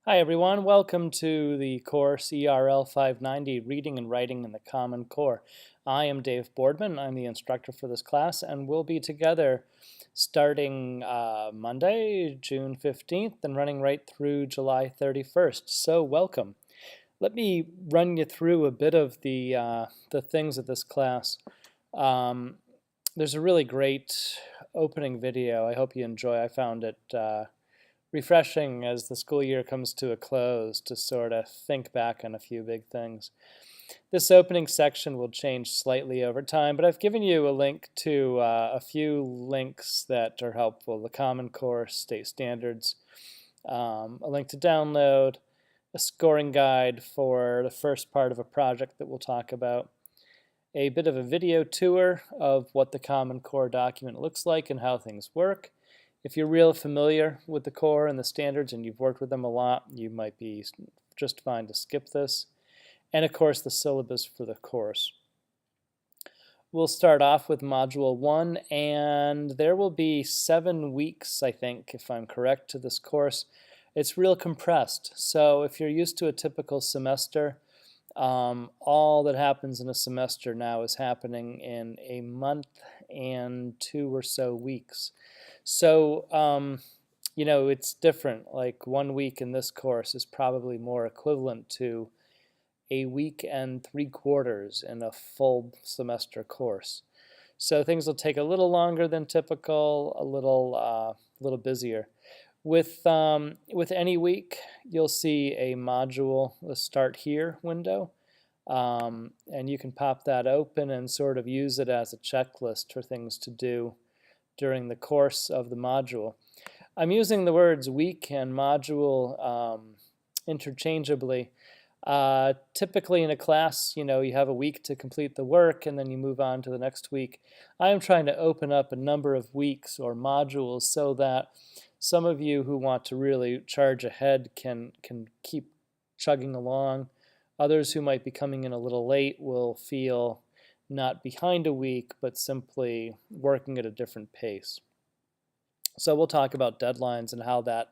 Hi everyone, welcome to the course ERL 590, Reading and Writing in the Common Core. I am Dave Boardman, I'm the instructor for this class, and we'll be together starting Monday, June 15th, and running right through July 31st. So welcome. Let me run you through a bit of the things of this class. There's a really great opening video. I hope you enjoy. I found it refreshing as the school year comes to a close to sort of think back on a few big things. This opening section will change slightly over time, but I've given you a link to a few links that are helpful. The Common Core state standards, a link to download, a scoring guide for the first part of a project that we'll talk about, a bit of a video tour of what the Common Core document looks like and how things work. If you're real familiar with the core and the standards and you've worked with them a lot, you might be just fine to skip this. And of course, the syllabus for the course. We'll start off with Module 1, and there will be 7 weeks, I think, if I'm correct, to this course. It's real compressed, so if you're used to a typical semester, all that happens in a semester now is happening in a month and 2 or so weeks. So, it's different. Like 1 week in this course is probably more equivalent to a week and 3/4 in a full semester course. So things will take a little longer than typical, a little busier. With any week, you'll see a module, the Start Here window, and you can pop that open and sort of use it as a checklist for things to do during the course of the module. I'm using the words week and module interchangeably. Typically in a class, you have a week to complete the work and then you move on to the next week. I am trying to open up a number of weeks or modules so that some of you who want to really charge ahead can keep chugging along. Others who might be coming in a little late will feel not behind a week, but simply working at a different pace. So we'll talk about deadlines and how that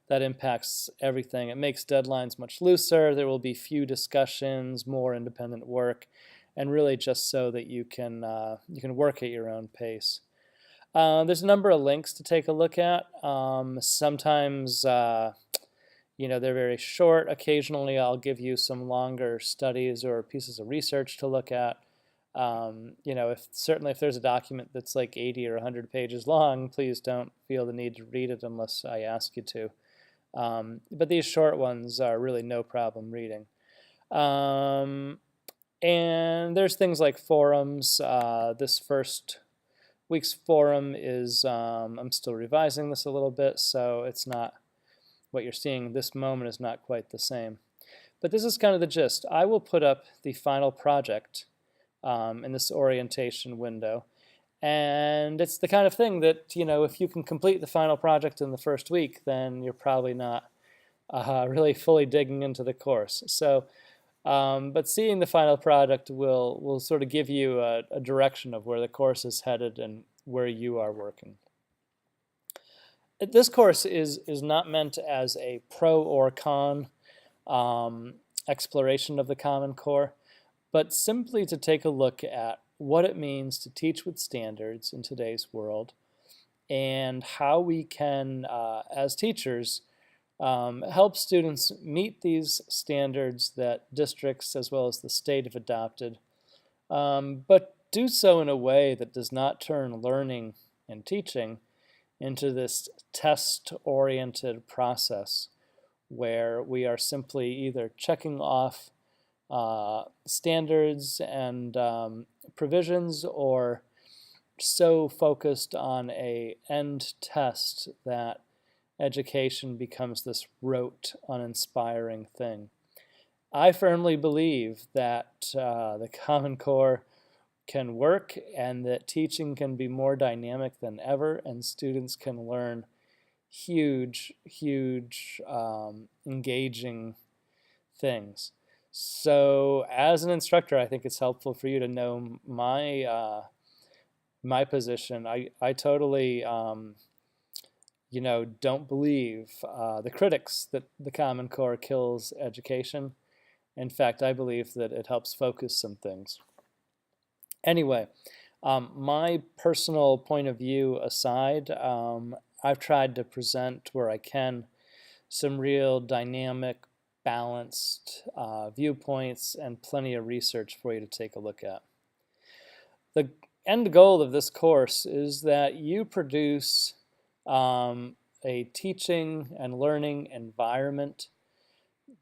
impacts everything. It makes deadlines much looser. There will be few discussions, more independent work, and really just so that you can work at your own pace. There's a number of links to take a look at. Sometimes they're very short. Occasionally I'll give you some longer studies or pieces of research to look at. If there's a document that's like 80 or 100 pages long, please don't feel the need to read it unless I ask you to. But these short ones are really no problem reading. And there's things like forums. This first week's forum is, I'm still revising this a little bit, so it's not, what you're seeing this moment is not quite the same. But this is kind of the gist. I will put up the final project in this orientation window. And it's the kind of thing that, if you can complete the final project in the first week, then you're probably not really fully digging into the course. So, but seeing the final product will sort of give you a direction of where the course is headed and where you are working. This course is not meant as a pro or con exploration of the Common Core, but simply to take a look at what it means to teach with standards in today's world and how we can, as teachers, help students meet these standards that districts as well as the state have adopted, but do so in a way that does not turn learning and teaching into this test-oriented process where we are simply either checking off standards and provisions or so focused on an end test that education becomes this rote, uninspiring thing. I firmly believe that the Common Core can work and that teaching can be more dynamic than ever and students can learn huge, engaging things. So as an instructor, I think it's helpful for you to know my position. I totally don't believe the critics that the Common Core kills education. In fact, I believe that it helps focus some things. Anyway, my personal point of view aside, I've tried to present where I can some real dynamic, balanced viewpoints and plenty of research for you to take a look at. The end goal of this course is that you produce a teaching and learning environment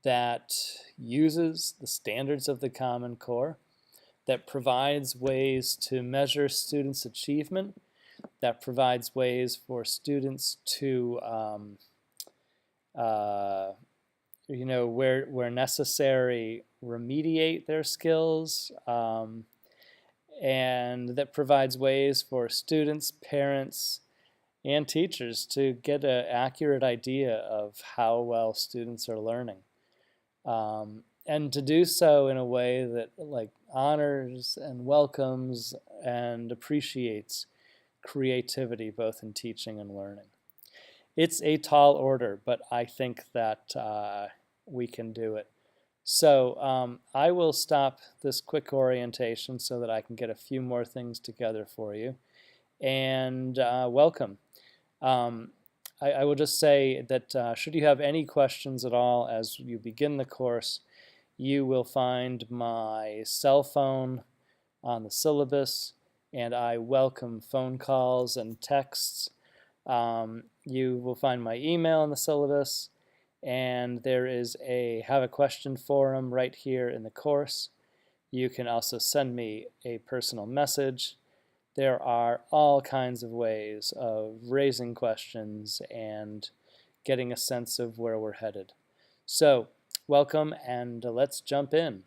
that uses the standards of the Common Core, that provides ways to measure students' achievement, that provides ways for students to, where necessary, remediate their skills, and that provides ways for students, parents, and teachers to get an accurate idea of how well students are learning. And to do so in a way that honors and welcomes and appreciates creativity both in teaching and learning. It's a tall order, but I think that we can do it. So I will stop this quick orientation so that I can get a few more things together for you. And welcome. I will just say that should you have any questions at all as you begin the course, you will find my cell phone on the syllabus, and I welcome phone calls and texts. You will find my email in the syllabus, and there is a Have a Question forum right here in the course. You can also send me a personal message. There are all kinds of ways of raising questions and getting a sense of where we're headed. So, welcome, and let's jump in.